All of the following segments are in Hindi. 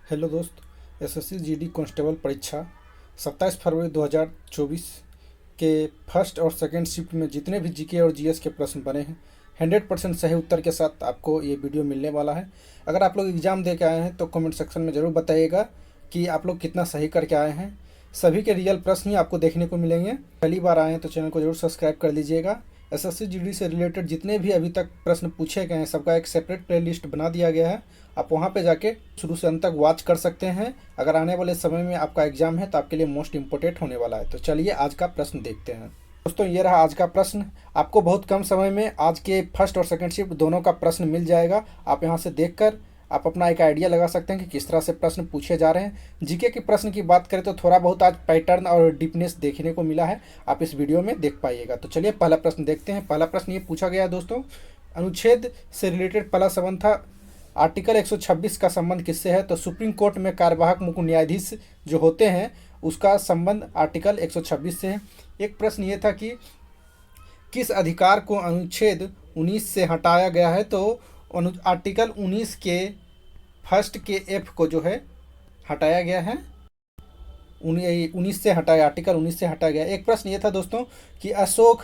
हेलो दोस्त। एसएससी जीडी कांस्टेबल परीक्षा 27 फरवरी 2024 के फर्स्ट और सेकंड शिफ्ट में जितने भी जीके और जीएस के प्रश्न बने हैं 100% सही उत्तर के साथ आपको ये वीडियो मिलने वाला है। अगर आप लोग एग्ज़ाम दे के आए हैं तो कमेंट सेक्शन में ज़रूर बताइएगा कि आप लोग कितना सही करके आए हैं। सभी के रियल प्रश्न ही आपको देखने को मिलेंगे। पहली बार आए हैं तो चैनल को जरूर सब्सक्राइब कर लीजिएगा। एसएससी जीडी से रिलेटेड जितने भी अभी तक प्रश्न पूछे गए हैं सबका एक सेपरेट प्लेलिस्ट बना दिया गया है। आप वहां पे जाके शुरू से अंत तक वॉच कर सकते हैं। अगर आने वाले समय में आपका एग्जाम है तो आपके लिए मोस्ट इंपोर्टेंट होने वाला है। तो चलिए आज का प्रश्न देखते हैं। दोस्तों ये रहा आज का प्रश्न। आपको बहुत कम समय में आज के फर्स्ट और सेकंड शिफ्ट दोनों का प्रश्न मिल जाएगा। आप यहाँ से देखकर आप अपना एक आइडिया लगा सकते हैं कि किस तरह से प्रश्न पूछे जा रहे हैं। जीके के प्रश्न की बात करें तो थोड़ा बहुत आज पैटर्न और डीपनेस देखने को मिला है, आप इस वीडियो में देख पाइएगा। तो चलिए पहला प्रश्न देखते हैं। पहला प्रश्न ये पूछा गया है दोस्तों, अनुच्छेद से रिलेटेड पहला संबंध था आर्टिकल 126 का संबंध किससे है? तो सुप्रीम कोर्ट में कार्यवाहक मुख्य न्यायाधीश जो होते हैं उसका संबंध आर्टिकल 126 से है। एक प्रश्न ये था कि किस अधिकार को अनुच्छेद 19 से हटाया गया है? तो आर्टिकल 19 के फर्स्ट के एफ को जो है हटाया गया है। 19 से हटाया, आर्टिकल 19 से हटाया गया। एक प्रश्न ये था दोस्तों कि अशोक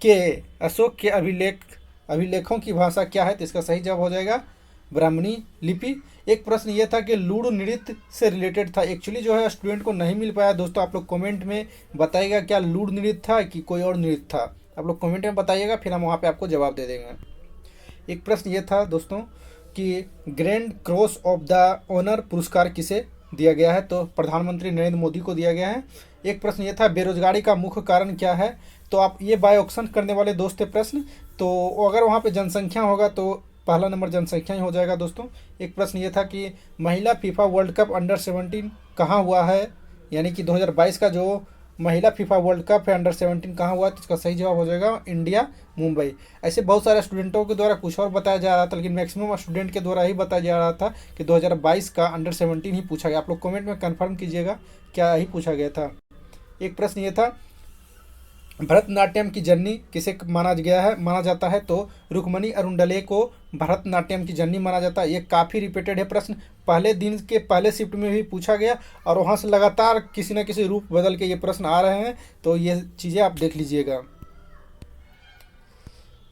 के अभिलेखों की भाषा क्या है? तो इसका सही जवाब हो जाएगा ब्राह्मणी लिपि। एक प्रश्न ये था कि लूड़ नृत्य से रिलेटेड था। एक्चुअली जो है स्टूडेंट को नहीं मिल पाया दोस्तों। आप लोग कमेंट में बताइएगा क्या लूड़ नृत्य था कि कोई और नृत्य था। आप लोग कमेंट में बताइएगा, फिर हम वहाँ पे आपको जवाब दे देंगे। एक प्रश्न ये था दोस्तों कि grand cross of the honour पुरस्कार किसे दिया गया है? तो प्रधानमंत्री नरेंद्र मोदी को दिया गया है। एक प्रश्न ये था बेरोजगारी का मुख्य कारण क्या है? तो आप ये बाय ऑप्शन करने वाले दोस्त थे प्रश्न, तो अगर वहाँ पे जनसंख्या होगा तो पहला नंबर जनसंख्या ही हो जाएगा दोस्तों। एक प्रश्न ये था कि महिला फीफा वर्ल्ड कप अंडर 17 कहाँ हुआ है? यानी कि 2022 का जो महिला फीफा वर्ल्ड कप है अंडर 17 कहाँ हुआ? तो इसका सही जवाब हो जाएगा इंडिया, मुंबई। ऐसे बहुत सारे स्टूडेंटों के द्वारा कुछ और बताया जा रहा था, लेकिन मैक्सिमम स्टूडेंट के द्वारा ही बताया जा रहा था कि 2022 का अंडर 17 ही पूछा गया। आप लोग कमेंट में कंफर्म कीजिएगा क्या ही पूछा गया था। एक प्रश्न ये था भरतनाट्यम की जननी किसे माना जाता है? तो रुक्मणी अरुंडले को भरतनाट्यम की जननी माना जाता है। ये काफ़ी रिपीटेड है प्रश्न, पहले दिन के पहले शिफ्ट में भी पूछा गया और वहाँ से लगातार किसी न किसी रूप बदल के ये प्रश्न आ रहे हैं, तो ये चीज़ें आप देख लीजिएगा।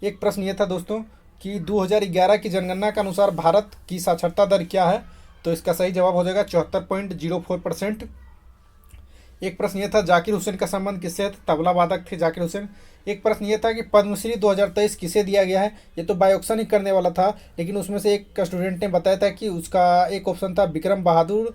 एक प्रश्न ये था दोस्तों कि 2011 की जनगणना के अनुसार भारत की साक्षरता दर क्या है? तो इसका सही जवाब हो जाएगा 74.04%। एक प्रश्न ये था जाकिर हुसैन का संबंध किससे है? तबला वादक थे जाकिर हुसैन। एक प्रश्न ये था कि पद्मश्री 2023 किसे दिया गया है? ये तो बाय ऑप्शन ही करने वाला था, लेकिन उसमें से एक स्टूडेंट ने बताया था कि उसका एक ऑप्शन था विक्रम बहादुर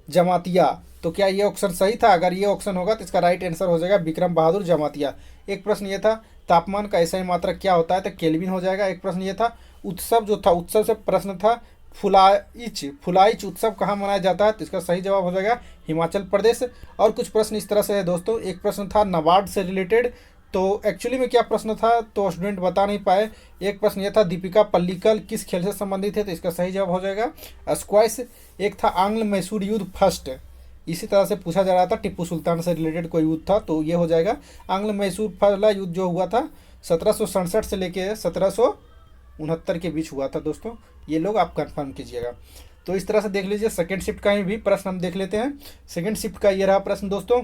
जमातिया। तो क्या ये ऑप्शन सही था? अगर ये ऑप्शन होगा तो इसका राइट आंसर हो जाएगा विक्रम बहादुर जमातिया। एक प्रश्न ये था तापमान का ऐसा ही मात्रक क्या होता है? तो केल्विन हो जाएगा। एक प्रश्न ये था उत्सव जो था, उत्सव से प्रश्न था फुलाइच उत्सव कहाँ मनाया जाता है? तो इसका सही जवाब हो जाएगा हिमाचल प्रदेश। और कुछ प्रश्न इस तरह से है दोस्तों। एक प्रश्न था नाबार्ड से रिलेटेड, तो एक्चुअली में क्या प्रश्न था तो स्टूडेंट बता नहीं पाए। एक प्रश्न यह था दीपिका पल्लिकल किस खेल से संबंधित है? तो इसका सही जवाब हो जाएगा स्क्वैश। एक था आंग्ल मैसूर युद्ध फर्स्ट, इसी तरह से पूछा जा रहा था टिप्पू सुल्तान से रिलेटेड कोई युद्ध था, तो ये हो जाएगा आंग्ल मैसूर पहला युद्ध जो हुआ था 1767 से लेके 1769 के बीच हुआ था दोस्तों। ये लोग आप कंफर्म कीजिएगा। तो इस तरह से देख लीजिए। सेकंड शिफ्ट का ही भी प्रश्न हम देख लेते हैं। सेकंड शिफ्ट का ये रहा प्रश्न दोस्तों।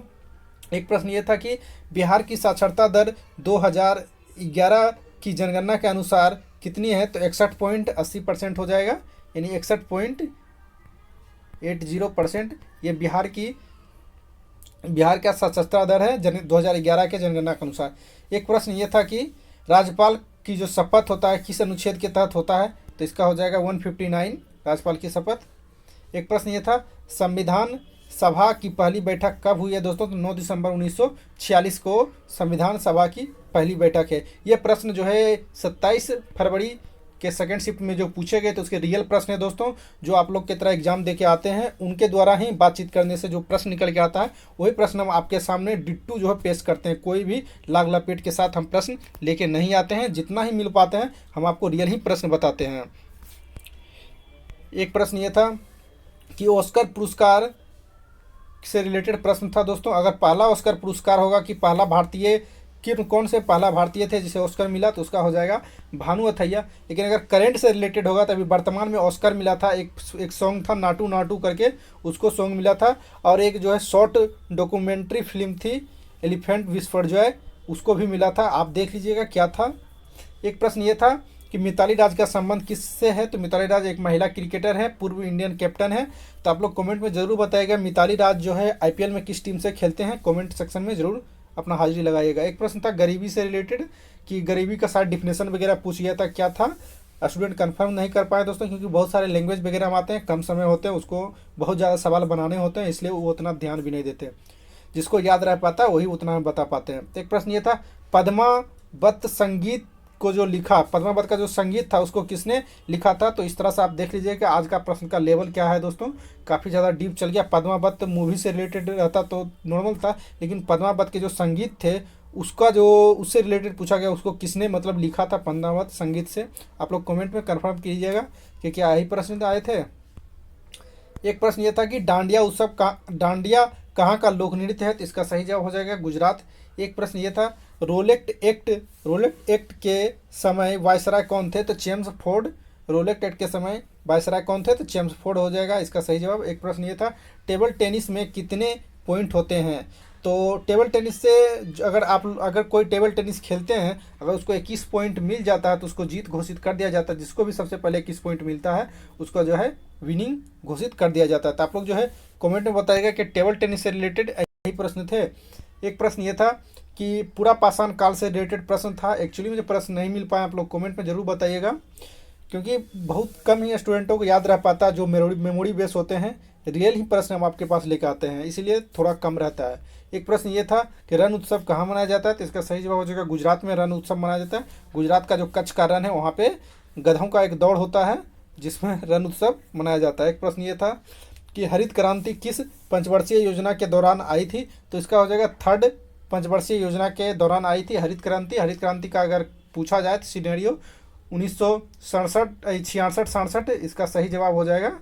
एक प्रश्न ये था कि बिहार की साक्षरता दर 2011 की जनगणना के अनुसार कितनी है? तो 61.80% हो जाएगा, यानी 61.80% ये बिहार का साक्षरता दर है 2011 के जनगणना के अनुसार। एक प्रश्न ये था कि राज्यपाल की जो शपथ होता है किस अनुच्छेद के तहत होता है? तो इसका हो जाएगा 159 राज्यपाल की शपथ। एक प्रश्न ये था संविधान सभा की पहली बैठक कब हुई है दोस्तों? तो 9 दिसंबर 1946 को संविधान सभा की पहली बैठक है। ये प्रश्न जो है 27 फरवरी के सेकंड शिफ्ट में जो पूछे गए तो उसके रियल प्रश्न है दोस्तों। जो आप लोग की तरह एग्जाम दे के आते हैं उनके द्वारा ही बातचीत करने से जो प्रश्न निकल के आता है वही प्रश्न हम आपके सामने डिट्टू जो है पेश करते हैं। कोई भी लाग लपेट के साथ हम प्रश्न लेके नहीं आते हैं, जितना ही मिल पाते हैं हम आपको रियल ही प्रश्न बताते हैं। एक प्रश्न ये था कि ऑस्कर पुरस्कार से रिलेटेड प्रश्न था दोस्तों। अगर पहला ऑस्कर पुरस्कार होगा कि पहला भारतीय कि कौन से पहला भारतीय थे जिसे ऑस्कर मिला, तो उसका हो जाएगा भानु अथैया। लेकिन अगर करंट से रिलेटेड होगा तो अभी वर्तमान में ऑस्कर मिला था, एक सॉन्ग था नाटू नाटू करके, उसको सॉन्ग मिला था। और एक जो है शॉर्ट डॉक्यूमेंट्री फिल्म थी एलिफेंट विस्फर जॉय, उसको भी मिला था। आप देख लीजिएगा क्या था। एक प्रश्न ये था कि मिताली राज का संबंध किससे है, तो मिताली राज एक महिला क्रिकेटर है, पूर्व इंडियन कैप्टन है। तो आप लोग कमेंट में जरूर बताइएगा मिताली राज जो है आईपीएल में किस टीम से खेलते हैं, कमेंट सेक्शन में जरूर अपना हाजिरी लगाइएगा। एक प्रश्न था गरीबी से रिलेटेड कि गरीबी का साथ डिफिनेशन वगैरह पूछ गया था, क्या था स्टूडेंट कंफर्म नहीं कर पाए दोस्तों, क्योंकि बहुत सारे लैंग्वेज वगैरह आते हैं, कम समय होते हैं, उसको बहुत ज़्यादा सवाल बनाने होते हैं, इसलिए वो उतना ध्यान भी नहीं देते। जिसको याद रह पाता है वही उतना बता पाते हैं। एक प्रश्न ये था पद्मावत संगीत को जो लिखा, पद्मावत का जो संगीत था उसको किसने लिखा था। तो इस तरह से आप देख लीजिए कि आज का प्रश्न का लेवल क्या है दोस्तों, काफ़ी ज़्यादा डीप चल गया। पद्मावत मूवी से रिलेटेड रहता तो नॉर्मल था, लेकिन पद्मावत के जो संगीत थे उसका जो उससे रिलेटेड पूछा गया, उसको किसने मतलब लिखा था पद्मावत संगीत से। आप लोग कमेंट में कंफर्म कीजिएगा कि क्या यही प्रश्न आए थे। एक प्रश्न ये था कि डांडिया कहाँ का लोक नृत्य है, तो इसका सही जवाब हो जाएगा गुजरात। एक प्रश्न ये था रोलेक्ट एक्ट के समय वायसराय कौन थे, तो जेम्स फोर्ड। रोलेक्ट एक्ट के समय वायसराय कौन थे, तो जेम्स फोर्ड हो जाएगा इसका सही जवाब। एक प्रश्न ये था टेबल टेनिस में कितने पॉइंट होते हैं, तो टेबल टेनिस से अगर कोई टेबल टेनिस खेलते हैं, अगर उसको 21 पॉइंट मिल जाता है तो उसको जीत घोषित कर दिया जाता है। जिसको भी सबसे पहले 21 पॉइंट मिलता है उसको जो है विनिंग घोषित कर दिया जाता है। तो आप लोग जो है कमेंट में बताइएगा कि टेबल टेनिस से रिलेटेड यही प्रश्न थे। एक प्रश्न ये था कि पूरा पाषाण काल से रिलेटेड प्रश्न था, एक्चुअली मुझे प्रश्न नहीं मिल पाया, आप लोग कमेंट में जरूर बताइएगा, क्योंकि बहुत कम ही स्टूडेंटों को याद रह पाता जो मेमोरी बेस होते हैं, रियल ही प्रश्न हम आपके पास लेकर आते हैं, इसीलिए थोड़ा कम रहता है। एक प्रश्न ये था कि रण उत्सव कहाँ मनाया जाता है, तो इसका सही जवाब हो जाएगा गुजरात में रण उत्सव मनाया जाता है। गुजरात का जो कच्छ का रण है वहाँ पे गधों का एक दौड़ होता है जिसमें रण उत्सव मनाया जाता है। एक प्रश्न ये था कि हरित क्रांति किस पंचवर्षीय योजना के दौरान आई थी, तो इसका हो जाएगा थर्ड पंचवर्षीय योजना के दौरान आई थी हरित क्रांति। हरित क्रांति का अगर पूछा जाए तो सिनेरियो 1966 इसका सही जवाब हो जाएगा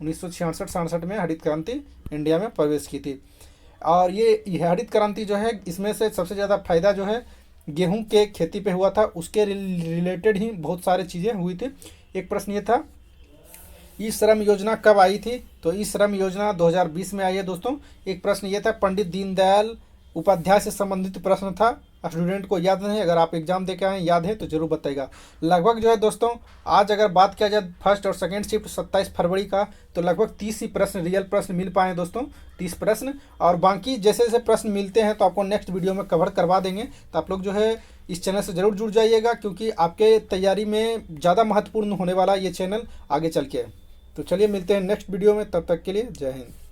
1966 में हरित क्रांति इंडिया में प्रवेश की थी। और ये हरित क्रांति जो है इसमें से सबसे ज़्यादा फायदा जो है गेहूं के खेती पे हुआ था, उसके रिलेटेड ही बहुत सारी चीज़ें हुई थी। एक प्रश्न ये था ई श्रम योजना कब आई थी, तो ई श्रम योजना 2020 में आई है दोस्तों। एक प्रश्न ये था पंडित दीनदयाल उपाध्याय से संबंधित प्रश्न था, स्टूडेंट को याद नहीं, अगर आप एग्जाम दे के आए याद है तो जरूर बताइएगा। लगभग जो है दोस्तों आज अगर बात किया जाए फर्स्ट और सेकंड शिफ्ट 27 फरवरी का, तो लगभग 30 ही प्रश्न रियल प्रश्न मिल पाए दोस्तों, 30 प्रश्न। और बाकी जैसे जैसे प्रश्न मिलते हैं तो आपको नेक्स्ट वीडियो में कवर करवा देंगे। तो आप लोग जो है इस चैनल से ज़रूर जुड़ जाइएगा, क्योंकि आपके तैयारी में ज़्यादा महत्वपूर्ण होने वाला ये चैनल आगे चल के। तो चलिए मिलते हैं नेक्स्ट वीडियो में, तब तक के लिए जय हिंद।